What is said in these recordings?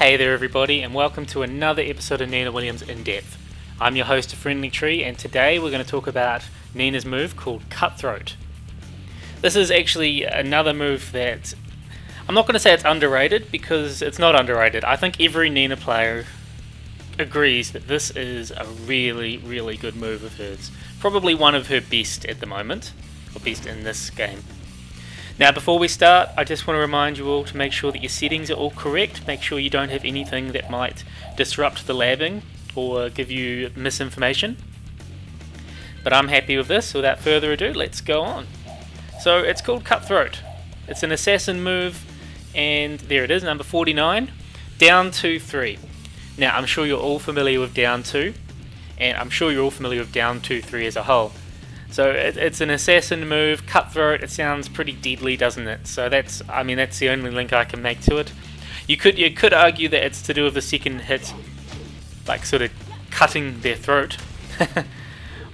Hey there everybody, and welcome to another episode of Nina Williams In Depth. I'm your host, Friendly Tree, and today we're going to talk about Nina's move called Cutthroat. This is actually another move that I'm not going to say it's underrated, because it's not underrated. I think every Nina player agrees that this is a really, really good move of hers. Probably one of her best at the moment, or best in this game. Now before we start, I just want to remind you all to make sure that your settings are all correct. Make sure you don't have anything that might disrupt the labbing or give you misinformation. But I'm happy with this, so without further ado, let's go on. So it's called Cutthroat. It's an assassin move, and there it is, number 49, down 2-3. Now I'm sure you're all familiar with down 2, and I'm sure you're all familiar with down 2-3 as a whole. So it's an assassin move, Cutthroat. It sounds pretty deadly, doesn't it? So that's the only link I can make to it. You could argue that it's to do with the second hit, like sort of cutting their throat,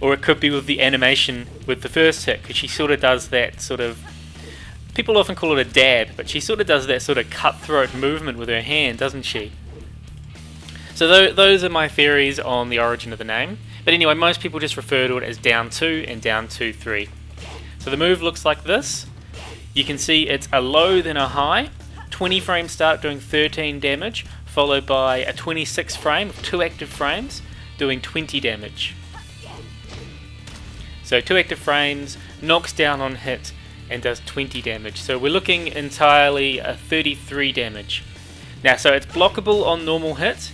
or it could be with the animation with the first hit, because she sort of does that sort of. People often call it a dab, but she sort of does that sort of cutthroat movement with her hand, doesn't she? So those are my theories on the origin of the name. But anyway, most people just refer to it as down 2 and down 2-3. So the move looks like this. You can see it's a low then a high. 20 frame start doing 13 damage, followed by a 26 frame with 2 active frames doing 20 damage. So 2 active frames, knocks down on hit and does 20 damage. So we're looking entirely at 33 damage. Now so it's blockable on normal hit,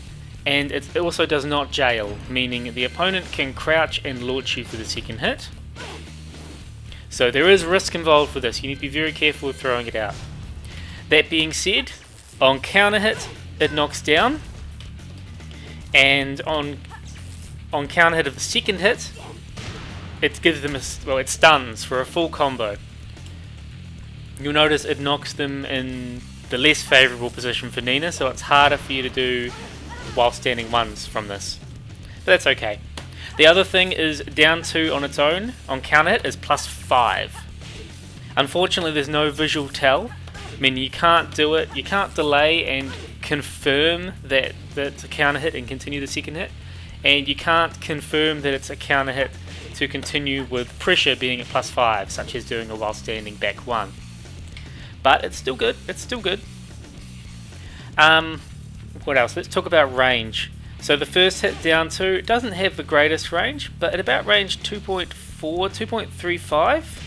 and it also does not jail, meaning the opponent can crouch and launch you for the second hit. So there is risk involved with this. You need to be very careful with throwing it out. That being said, on counter hit, it knocks down, and on counter hit of the second hit, it gives them it stuns for a full combo. You'll notice it knocks them in the less favourable position for Nina, so it's harder for you to do while standing ones from this. But that's okay. The other thing is down 2 on its own, on counter hit, is +5. Unfortunately there's no visual tell. I mean, you can't do it, you can't delay and confirm that it's a counter hit and continue the second hit, and you can't confirm that it's a counter hit to continue with pressure being at +5, such as doing a while standing back 1. But it's still good, it's still good. What else? Let's talk about range. So the first hit down 2 doesn't have the greatest range, but at about range 2.4, 2.35,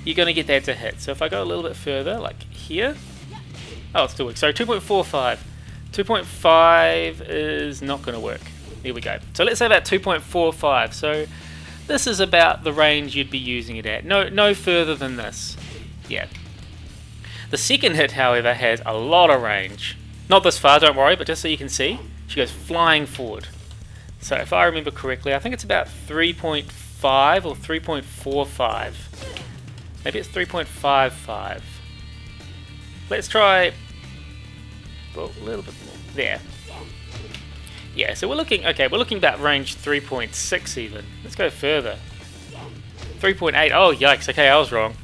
you're going to get that to hit. So if I go a little bit further, like here, oh, it still works. So 2.45. 2.5 is not going to work. There we go. So let's say about 2.45. So this is about the range you'd be using it at. No further than this. Yeah. The second hit, however, has a lot of range. Not this far, don't worry, but just so you can see, she goes flying forward. So if I remember correctly, I think it's about 3.5 or 3.45. Maybe it's 3.55. Let's try a little bit more. There. Yeah, so we're looking about range 3.6 even. Let's go further. 3.8. Oh, yikes. Okay, I was wrong.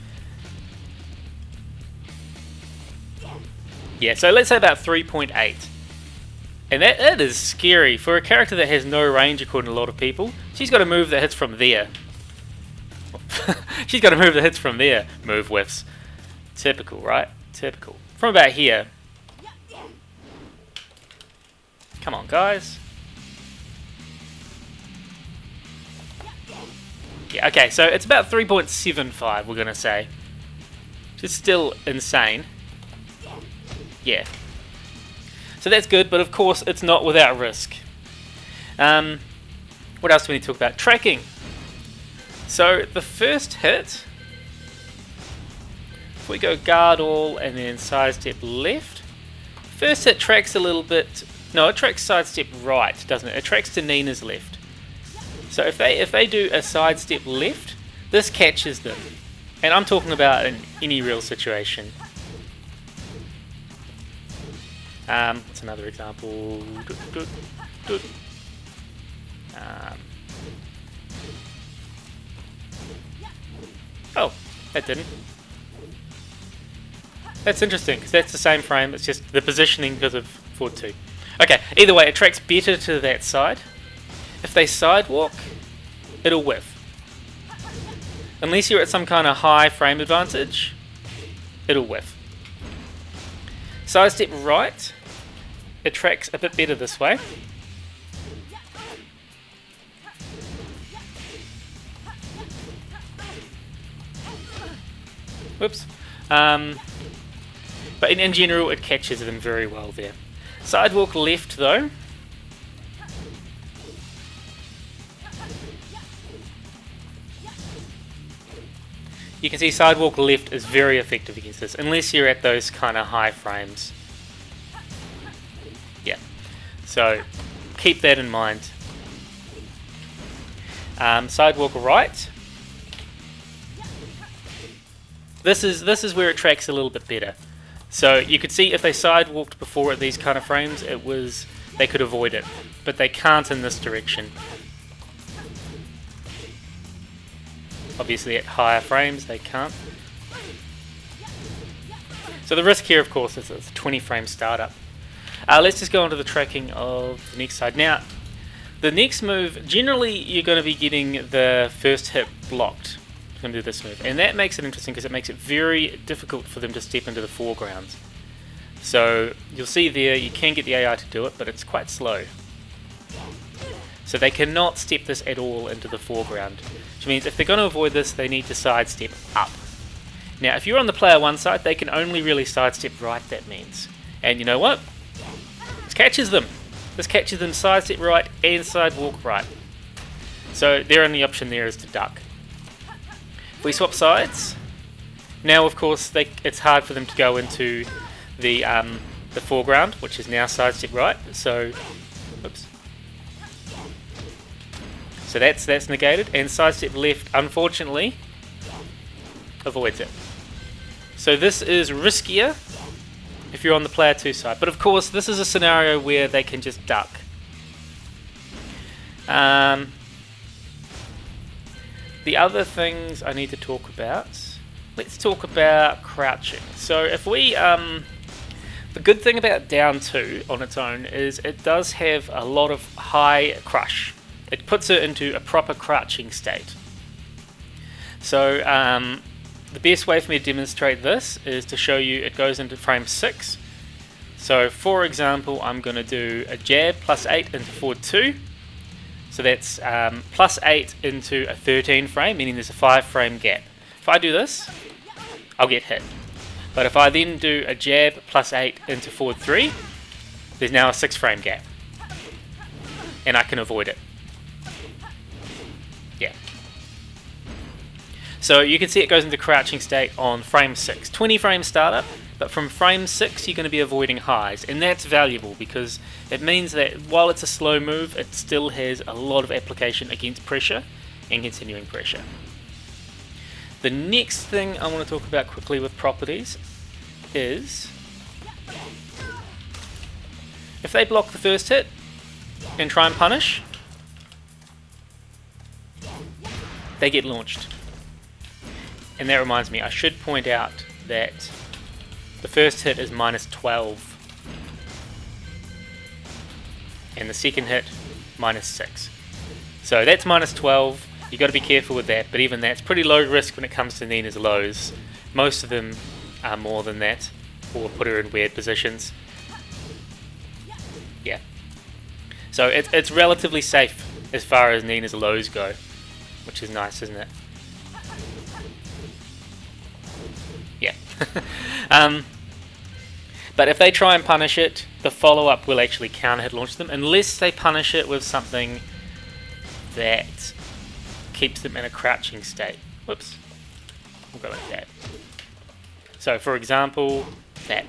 Yeah, so let's say about 3.8. And that is scary. For a character that has no range, according to a lot of people, she's got a move that hits from there. She's got a move that hits from there. Move whiffs. Typical, right? Typical. From about here. Come on, guys. Yeah, okay, so it's about 3.75, we're going to say. Which is still insane. Yeah. So that's good, but of course it's not without risk. What else do we need to talk about? Tracking. So the first hit, if we go guard all and then sidestep left, first hit tracks a little bit. No, it tracks sidestep right, doesn't it? It tracks to Nina's left. So if they do a sidestep left, this catches them. And I'm talking about in any real situation. What's another example? Oh, that didn't. That's interesting, because that's the same frame, it's just the positioning because of forward 2. Okay, either way, it tracks better to that side. If they sidewalk, it'll whiff. Unless you're at some kind of high frame advantage, it'll whiff. Sidestep right, it tracks a bit better this way. Whoops. But in general, it catches them very well there. Sidewalk left though. You can see sidewalk left is very effective against this, unless you're at those kind of high frames. Yeah, so keep that in mind. Sidewalk right. This is where it tracks a little bit better. So you could see if they sidewalked before at these kind of frames, they could avoid it, but they can't in this direction. Obviously at higher frames they can't. So the risk here of course is it's a 20 frame startup. Let's just go on to the tracking of the next side. Now the next move, generally you're going to be getting the first hit blocked. I'm going to do this move, and that makes it interesting because it makes it very difficult for them to step into the foreground. So you'll see there you can get the AI to do it, but it's quite slow. So they cannot step this at all into the foreground, which means if they're going to avoid this, they need to sidestep up. Now, if you're on the player one side, they can only really sidestep right, that means. And you know what? This catches them. This catches them sidestep right and sidewalk right. So their only option there is to duck. If we swap sides, now of course it's hard for them to go into the foreground, which is now sidestep right. So, oops. So that's negated, and sidestep left, unfortunately, avoids it. So this is riskier if you're on the player 2 side. But of course, this is a scenario where they can just duck. The other things I need to talk about, let's talk about crouching. So if we, the good thing about down 2 on its own is it does have a lot of high crush. It puts it into a proper crouching state. So the best way for me to demonstrate this is to show you it goes into frame 6. So for example, I'm going to do a jab +8 into forward 2. So that's +8 into a 13 frame, meaning there's a 5 frame gap. If I do this, I'll get hit. But if I then do a jab +8 into forward 3, there's now a 6 frame gap. And I can avoid it. Yeah. So you can see it goes into crouching state on frame 6. 20 frame startup, but from frame 6 you're going to be avoiding highs, and that's valuable because it means that while it's a slow move, it still has a lot of application against pressure and continuing pressure. The next thing I want to talk about quickly with properties is if they block the first hit and try and punish, they get launched. And that reminds me, I should point out that the first hit is -12 and the second hit -6. So that's -12. You've got to be careful with that, but even that's pretty low risk when it comes to Nina's lows. Most of them are more than that, or put her in weird positions. Yeah. So it's relatively safe as far as Nina's lows go, which is nice, isn't it? Yeah. But if they try and punish it, the follow-up will actually counter-hit launch them, unless they punish it with something that keeps them in a crouching state. Whoops. We'll go like that. So, for example, that.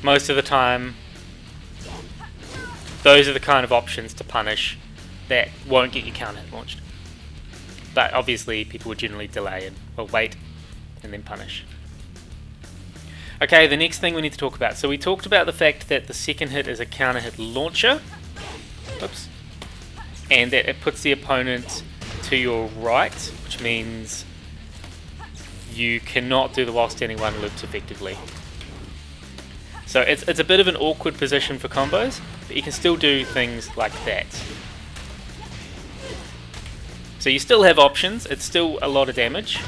Most of the time, those are the kind of options to punish that won't get you counter-hit launched. But obviously, people would generally delay and wait and then punish. Okay, the next thing we need to talk about. So we talked about the fact that the second hit is a counter-hit launcher. Oops. And that it puts the opponent to your right, which means you cannot do the while standing one loops effectively. So it's a bit of an awkward position for combos, but you can still do things like that. So you still have options, it's still a lot of damage.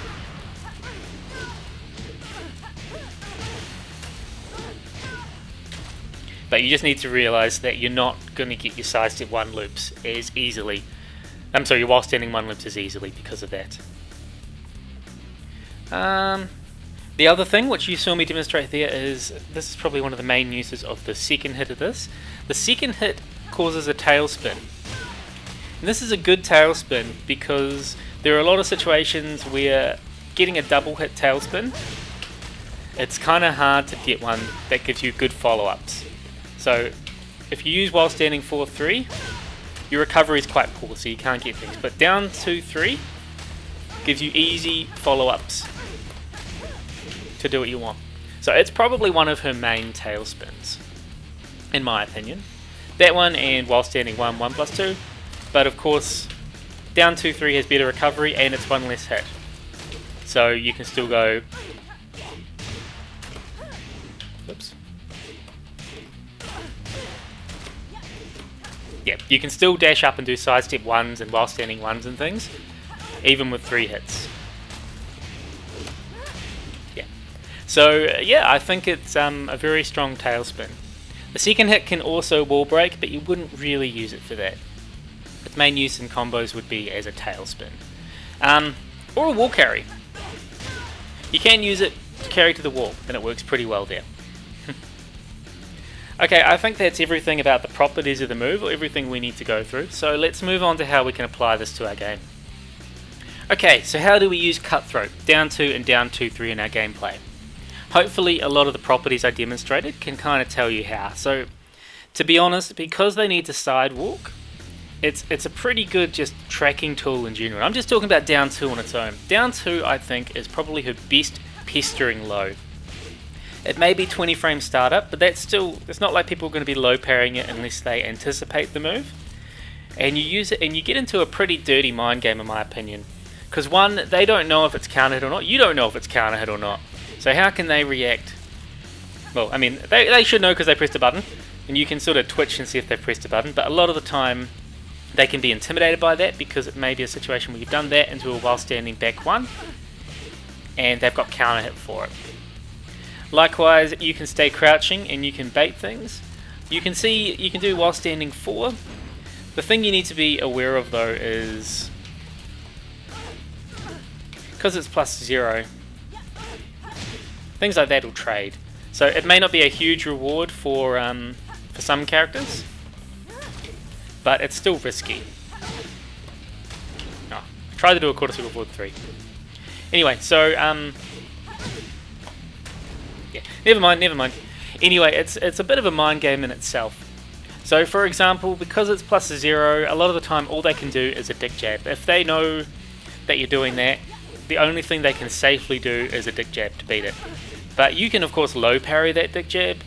But you just need to realise that you're not going to get your sidestep 1 loops as easily. I'm sorry, your while standing 1 loops as easily because of that. The other thing which you saw me demonstrate there is, this is probably one of the main uses of the second hit of this. The second hit causes a tailspin. And this is a good tailspin because there are a lot of situations where getting a double hit tailspin, it's kind of hard to get one that gives you good follow-ups. So if you use while standing 4-3, your recovery is quite poor, so you can't get things. But down 2-3 gives you easy follow-ups to do what you want. So it's probably one of her main tailspins, in my opinion. That one and while standing 1+2. But of course, down 2-3 has better recovery and it's 1 less hit. So you can still go... Oops. Yeah, you can still dash up and do sidestep 1s and while standing 1s and things, even with 3 hits. Yeah. So yeah, I think it's a very strong tailspin. The second hit can also wall break, but you wouldn't really use it for that. Its main use in combos would be as a tailspin. Or a wall carry. You can use it to carry to the wall, and it works pretty well there. Okay, I think that's everything about the properties of the move, or everything we need to go through. So let's move on to how we can apply this to our game. Okay, so how do we use Cutthroat, down 2 and down 2-3 in our gameplay? Hopefully a lot of the properties I demonstrated can kind of tell you how. So, to be honest, because they need to sidewalk, it's a pretty good just tracking tool in general. I'm just talking about down 2 on its own. Down 2, I think, is probably her best pestering low. It may be 20 frame startup, but that's still, it's not like people are going to be low parrying it unless they anticipate the move. And you use it and you get into a pretty dirty mind game in my opinion. Because one, they don't know if it's counter hit or not, you don't know if it's counter hit or not. So how can they react? Well, I mean, they should know because they pressed a button, and you can sort of twitch and see if they've pressed a button, but a lot of the time they can be intimidated by that because it may be a situation where you've done that into a while standing back 1, and they've got counter hit for it. Likewise, you can stay crouching and you can bait things. You can see you can do while standing 4. The thing you need to be aware of though is, because it's +0, things like that will trade. So it may not be a huge reward for some characters, but it's still risky. Oh, try to do a quarter circle forward 3. Anyway, so yeah, never mind. Anyway, it's a bit of a mind game in itself. So for example, because it's +0, a lot of the time all they can do is a dick jab. If they know that you're doing that, the only thing they can safely do is a dick jab to beat it. But you can of course low parry that dick jab.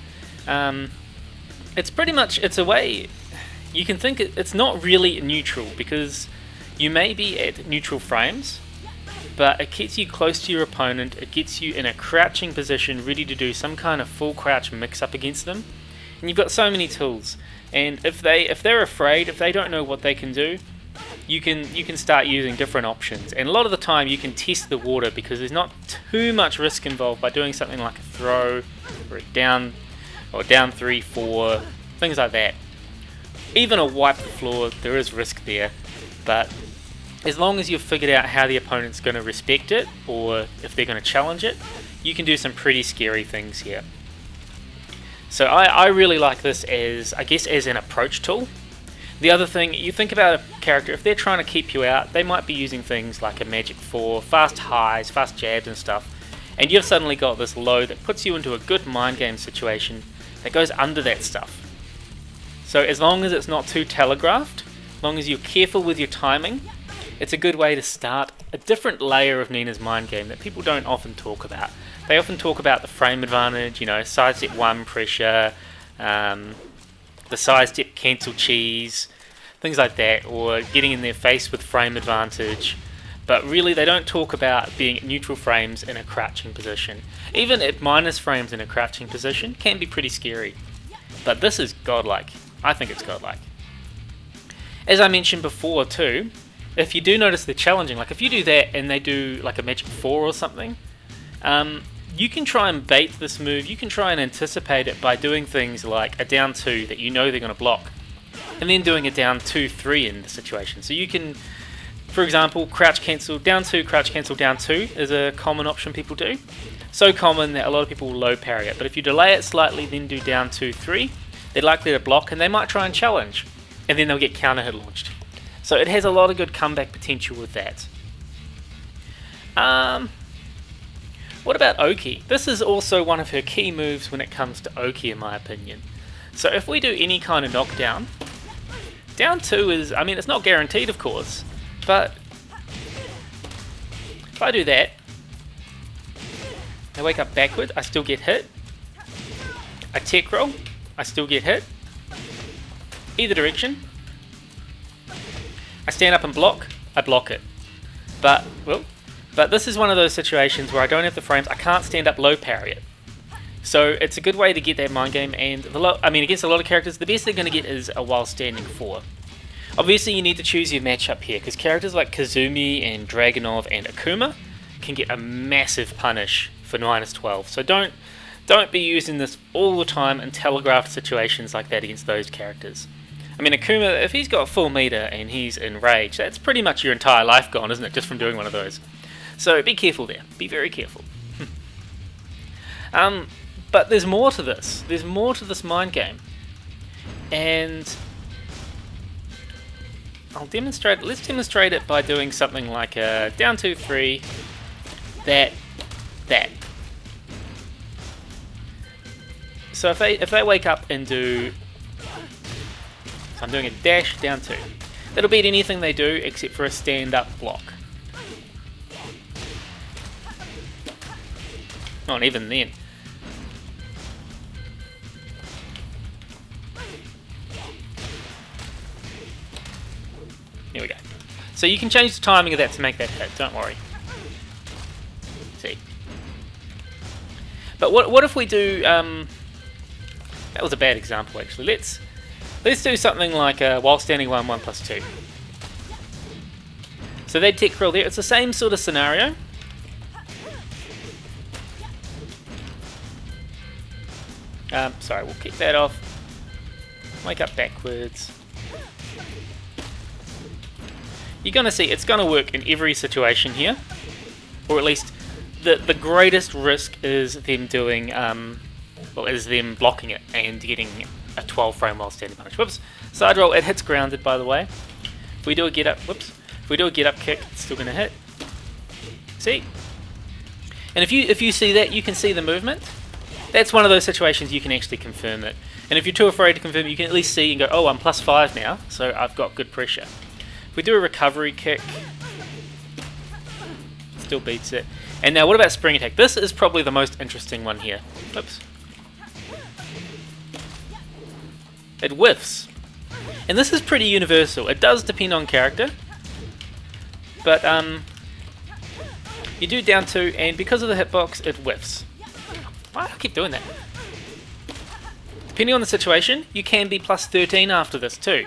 It's pretty much, it's a way, you can think it's not really neutral because you may be at neutral frames, but it keeps you close to your opponent, it gets you in a crouching position ready to do some kind of full crouch mix up against them. And you've got so many tools, and if they're afraid, if they don't know what they can do, you can start using different options. And a lot of the time you can test the water because there's not too much risk involved by doing something like a throw or a down 3, 4, things like that. Even a wipe the floor, there is risk there, but as long as you've figured out how the opponent's going to respect it, or if they're going to challenge it, you can do some pretty scary things here. So I really like this as, I guess, as an approach tool. The other thing, you think about a character, if they're trying to keep you out, they might be using things like a magic 4, fast highs, fast jabs and stuff, and you've suddenly got this low that puts you into a good mind game situation that goes under that stuff. So as long as it's not too telegraphed, as long as you're careful with your timing, it's a good way to start a different layer of Nina's mind game that people don't often talk about. They often talk about the frame advantage, sidestep 1 pressure, the sidestep cancel cheese, things like that, or getting in their face with frame advantage. but really they don't talk about being at neutral frames in a crouching position. Even at minus frames in a crouching position can be pretty scary, but this is godlike. I think it's godlike. As I mentioned before too, if you do notice they're challenging, like if you do that and they do like a magic 4 or something, you can try and bait this move, you can try and anticipate it by doing things like a down 2 that you know they're going to block, and then doing a down 2-3 in the situation. So you can, for example, crouch cancel, down 2, crouch cancel, down 2 is a common option people do. So common that a lot of people will low parry it, but if you delay it slightly, then do down 2-3, they're likely to block and they might try and challenge, and then they'll get counter hit launched. So it has a lot of good comeback potential with that. What about Oki? This is also one of her key moves when it comes to Oki, in my opinion. So if we do any kind of knockdown, down 2 is, I mean, it's not guaranteed, of course, but if I do that, I wake up backward, I still get hit. I tech roll, I still get hit. Either direction. I stand up and block, I block it. But this is one of those situations where I don't have the frames, I can't stand up low parry it. So it's a good way to get that mind game, and against a lot of characters, the best they're going to get is a while standing 4. Obviously you need to choose your matchup here, because characters like Kazumi and Dragunov and Akuma can get a massive punish for -12. So don't be using this all the time in telegraphed situations like that against those characters. I mean, Akuma, if he's got full meter and he's in rage, that's pretty much your entire life gone, isn't it, just from doing one of those. So be careful there. Be very careful. But there's more to this. There's more to this mind game. And I'll demonstrate it. Let's demonstrate it by doing something like a down 2-3, that. So if they wake up and do, so I'm doing a dash down 2. That'll beat anything they do except for a stand-up block. Not even then. Here we go. So you can change the timing of that to make that hit, don't worry. See. But what if we do, that was a bad example actually. Let's do something like while standing 1 +2. So they'd tech roll there. It's the same sort of scenario. Sorry, we'll kick that off. Wake up backwards. You're going to see it's going to work in every situation here. Or at least the greatest risk is them doing, is them blocking it and getting a 12 frame while standing punish. Whoops. Side roll, it hits grounded by the way. If we do a get up, if we do a get up kick, it's still going to hit. See? And if you see that, you can see the movement. That's one of those situations you can actually confirm it. And if you're too afraid to confirm, you can at least see and go, oh, I'm +5 now, so I've got good pressure. If we do a recovery kick, still beats it. And now what about spring attack? This is probably the most interesting one here. Oops. It whiffs. And this is pretty universal. It does depend on character. But you do down 2, and because of the hitbox, it whiffs. Why do I keep doing that? Depending on the situation, you can be +13 after this too.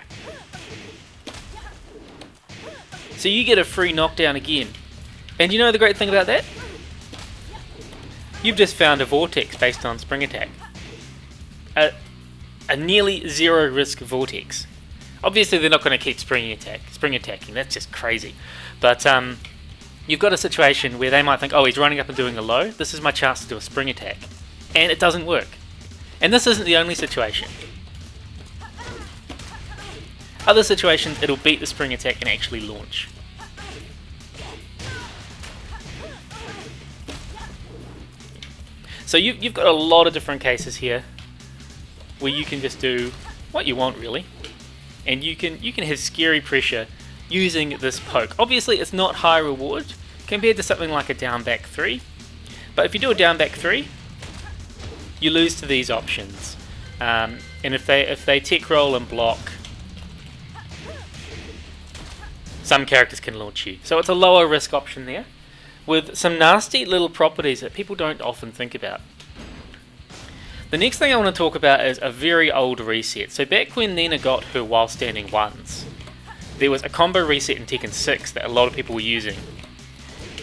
So you get a free knockdown again. And you know the great thing about that? You've just found a vortex based on spring attack. A nearly zero risk vortex. Obviously they're not going to keep spring attacking, that's just crazy. But you've got a situation where they might think, oh, he's running up and doing a low, this is my chance to do a spring attack. And it doesn't work. And this isn't the only situation. Other situations, it'll beat the spring attack and actually launch. So you've got a lot of different cases here where you can just do what you want really, and you can have scary pressure using this poke. Obviously it's not high reward compared to something like a down back 3, but if you do a down back 3, you lose to these options, and if they tech roll and block, some characters can launch you. So it's a lower risk option there, with some nasty little properties that people don't often think about. The next thing I want to talk about is a very old reset. So back when Nina got her while standing ones, there was a combo reset in Tekken 6 that a lot of people were using.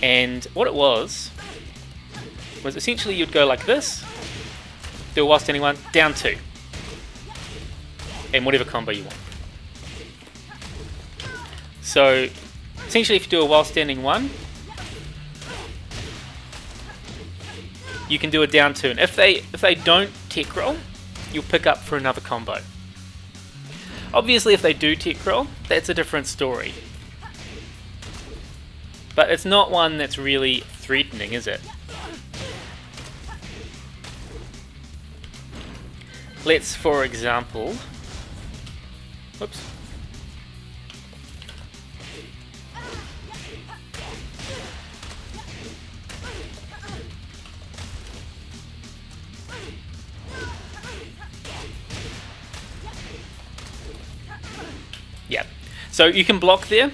And what it was essentially you'd go like this, do a while standing one, down 2. And whatever combo you want. So essentially if you do a while standing 1, you can do a down 2, and if they don't tech roll, you'll pick up for another combo. Obviously if they do tech roll, that's a different story. But it's not one that's really threatening, is it? Let's, for example, whoops. Yeah, so you can block there.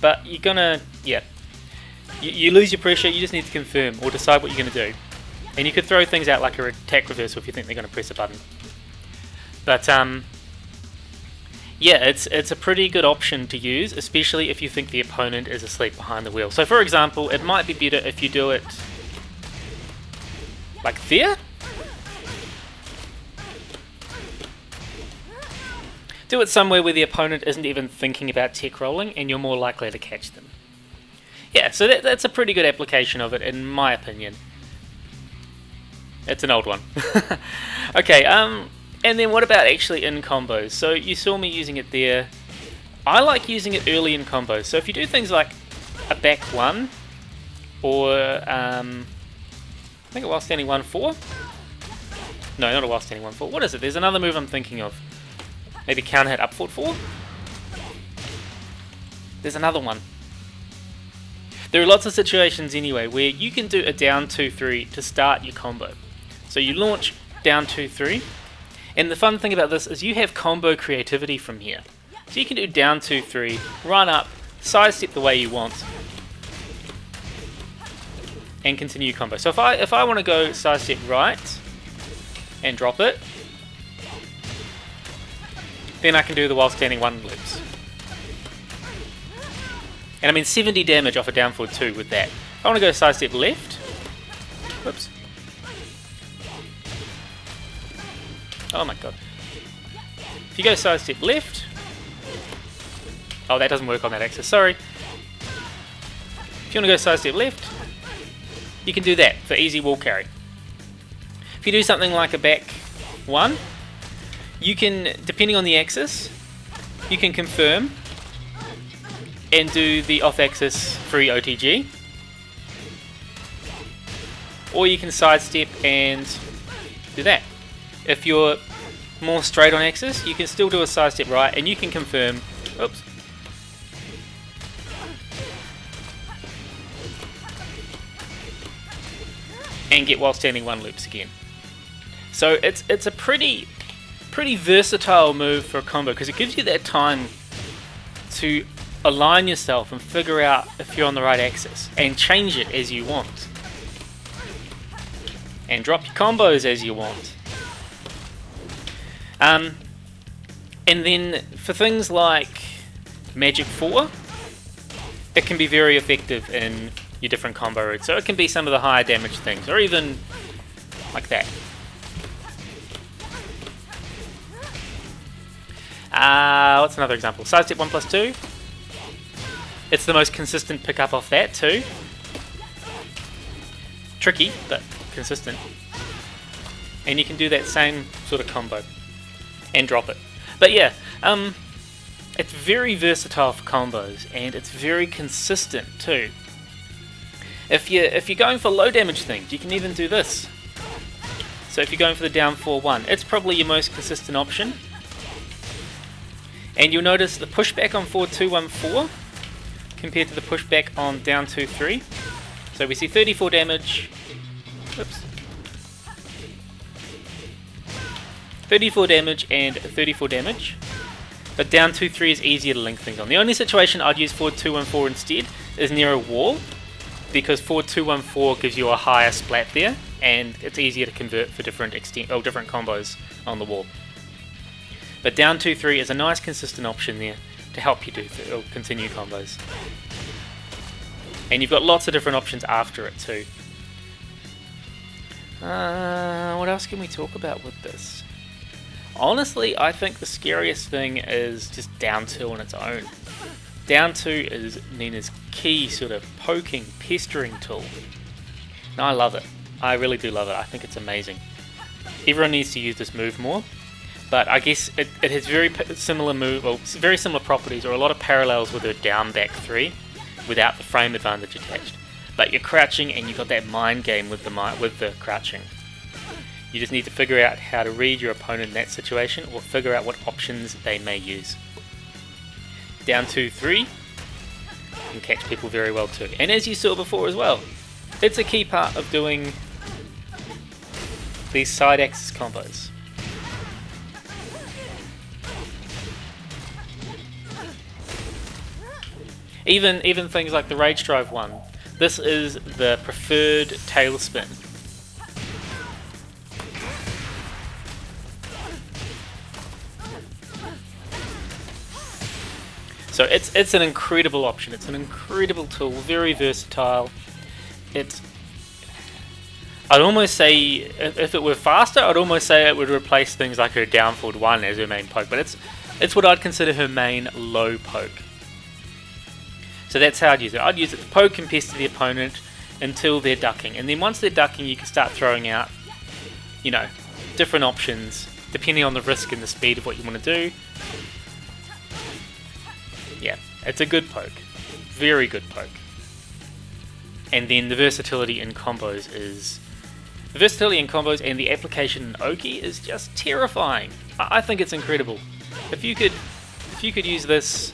But you're gonna, yeah, you lose your pressure, you just need to confirm or decide what you're gonna do. And you could throw things out like a attack reversal if you think they're gonna press a button. But yeah, it's a pretty good option to use, especially if you think the opponent is asleep behind the wheel. So for example, it might be better if you do it like there. Do it somewhere where the opponent isn't even thinking about tech rolling and you're more likely to catch them. Yeah, so that's a pretty good application of it in my opinion. It's an old one. Okay, and then what about actually in combos? So you saw me using it there. I like using it early in combos. So if you do things like a back 1 or I think a while standing 1-4. No, not a while standing 1-4. What is it? There's another move I'm thinking of. Maybe counter hit up forward 4? There's another one. There are lots of situations anyway where you can do a down 2-3 to start your combo. So you launch down 2-3, and the fun thing about this is you have combo creativity from here. So you can do down 2-3, run up, sidestep the way you want, and continue your combo. So if I want to go sidestep right and drop it, then I can do the while standing 1 loops. And I mean 70 damage off a down forward 2 with that. If I want to go sidestep left, whoops. Oh my god. If you go sidestep left, oh that doesn't work on that axis, sorry. If you want to go sidestep left, you can do that for easy wall carry. If you do something like a back 1, you can, depending on the axis, you can confirm and do the off-axis free OTG, or you can sidestep and do that. If you're more straight on axis, you can still do a sidestep right and you can confirm, oops, and get while standing 1 loops again. So it's a pretty versatile move for a combo because it gives you that time to align yourself and figure out if you're on the right axis and change it as you want and drop your combos as you want. And then for things like Magic 4, it can be very effective in your different combo routes. So it can be some of the higher damage things, or even like that. What's another example? Sidestep 1+2. It's the most consistent pickup off that too. Tricky, but consistent. And you can do that same sort of combo and drop it. But yeah, it's very versatile for combos and it's very consistent too. If you're going for low damage things, you can even do this. So if you're going for the down 4-1, it's probably your most consistent option. And you'll notice the pushback on forward 2-1-4 compared to the pushback on down 2-3. So we see 34 damage. Oops. 34 damage and 34 damage. But down 2-3 is easier to link things on. The only situation I'd use forward 2-1-4 instead is near a wall, because forward 2-1-4 gives you a higher splat there, and it's easier to convert for different different combos on the wall. But down 2-3 is a nice consistent option there to help you continue combos. And you've got lots of different options after it too. What else can we talk about with this? Honestly, I think the scariest thing is just down 2 on its own. Down 2 is Nina's key sort of poking, pestering tool. And I love it. I really do love it. I think it's amazing. Everyone needs to use this move more, but I guess it has very similar properties, or a lot of parallels with her down back 3 without the frame advantage attached. But you're crouching and you've got that mind game with the crouching. You just need to figure out how to read your opponent in that situation, or figure out what options they may use. Down 2-3 can catch people very well too. And as you saw before as well, it's a key part of doing these side axis combos. Even things like the Rage Drive one. This is the preferred tailspin. So it's an incredible option. It's an incredible tool, very versatile. I'd almost say, if it were faster, I'd almost say it would replace things like her down forward 1 as her main poke, but it's what I'd consider her main low poke. So that's how I'd use it. I'd use it to poke and pester the opponent until they're ducking, and then once they're ducking, you can start throwing out, different options depending on the risk and the speed of what you want to do. Yeah, it's a good poke. Very good poke. And then the versatility in combos and the application in Oki is just terrifying. I think it's incredible. If you could use this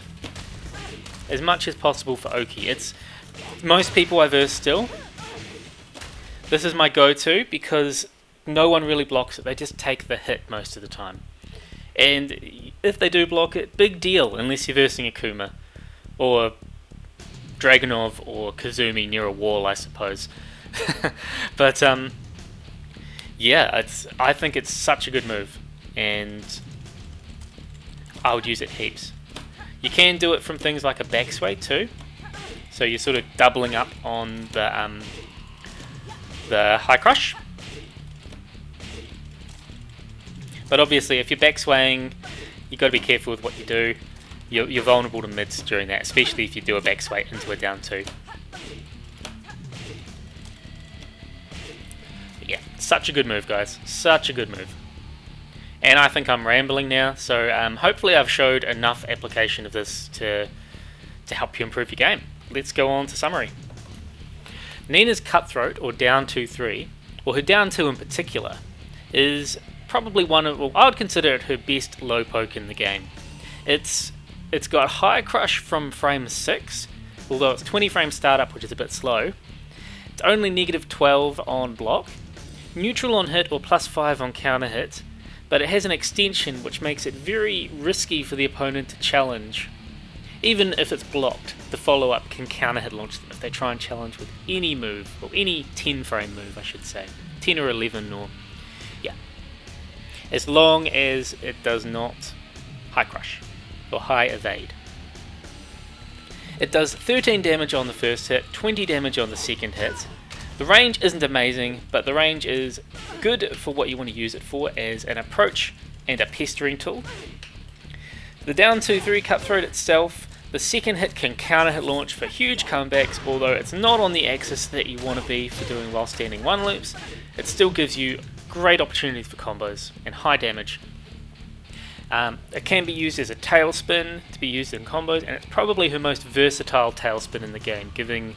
as much as possible for Oki. Most people I verse still. This is my go-to because no one really blocks it. They just take the hit most of the time. And if they do block it, big deal, unless you're versing Akuma or Dragunov or Kazumi near a wall, I suppose. But yeah, I think it's such a good move, and I would use it heaps. You can do it from things like a backsway too, so you're sort of doubling up on the high crush. But obviously, if you're backswaying, you've got to be careful with what you do. You're vulnerable to mids during that, especially if you do a backsway into a down 2. But yeah, such a good move, guys. Such a good move. And I think I'm rambling now, so hopefully I've showed enough application of this to help you improve your game. Let's go on to summary. Nina's Cutthroat, or down 2-3, or her down 2 in particular, is probably I would consider it her best low poke in the game. It's got high crush from frame 6, although it's 20 frame startup, which is a bit slow. It's only -12 on block, neutral on hit or +5 on counter hit, but it has an extension which makes it very risky for the opponent to challenge. Even if it's blocked, the follow-up can counter hit launch them if they try and challenge with any move, or any 10 frame move I should say, 10 or 11 or yeah. As long as it does not high crush or high evade. It does 13 damage on the first hit, 20 damage on the second hit. The range isn't amazing, but the range is good for what you want to use it for, as an approach and a pestering tool. The down 2-3 Cutthroat itself, the second hit can counter hit launch for huge comebacks, although it's not on the axis that you want to be for doing while standing 1 loops. It still gives you great opportunities for combos and high damage. It can be used as a tailspin to be used in combos, and it's probably her most versatile tailspin in the game, giving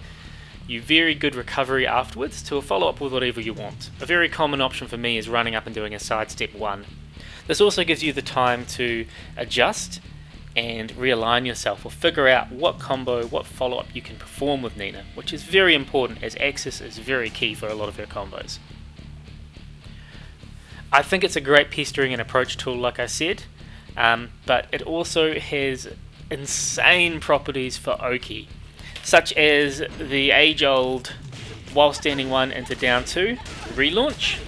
you very good recovery afterwards to follow up with whatever you want. A very common option for me is running up and doing a sidestep 1. This also gives you the time to adjust and realign yourself, or figure out what combo, what follow-up you can perform with Nina, which is very important, as axis is very key for a lot of her combos. I think it's a great pestering and approach tool, like I said, but it also has insane properties for Oki, such as the age-old while standing 1 into down 2 relaunch,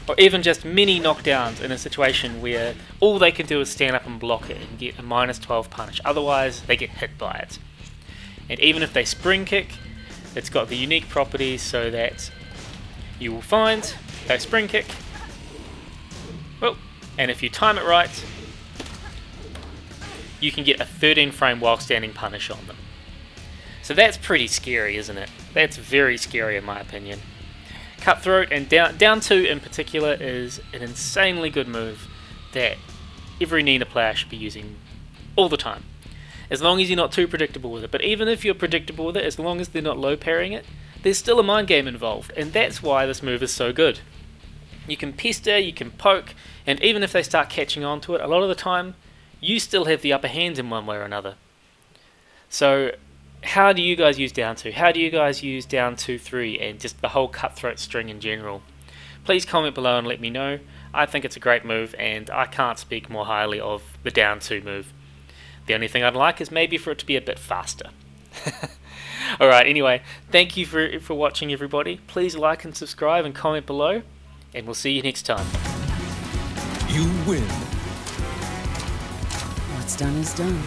or even just mini knockdowns in a situation where all they can do is stand up and block it and get a -12 punish, otherwise they get hit by it. And even if they spring kick, it's got the unique properties so that you will find they spring kick, well, and if you time it right, you can get a 13 frame while standing punish on them. So that's pretty scary, isn't it? That's very scary in my opinion. Cutthroat and down 2 in particular is an insanely good move that every Nina player should be using all the time, as long as you're not too predictable with it. But even if you're predictable with it, as long as they're not low parrying it, there's still a mind game involved, and that's why this move is so good. You can pester, you can poke, and even if they start catching on to it, a lot of the time you still have the upper hand in one way or another. So how do you guys use down 2? How do you guys use down 2, 3, and just the whole Cutthroat string in general? Please comment below and let me know. I think it's a great move, and I can't speak more highly of the down 2 move. The only thing I'd like is maybe for it to be a bit faster. Alright, anyway, thank you for watching, everybody. Please like and subscribe and comment below, and we'll see you next time. You win. What's done is done.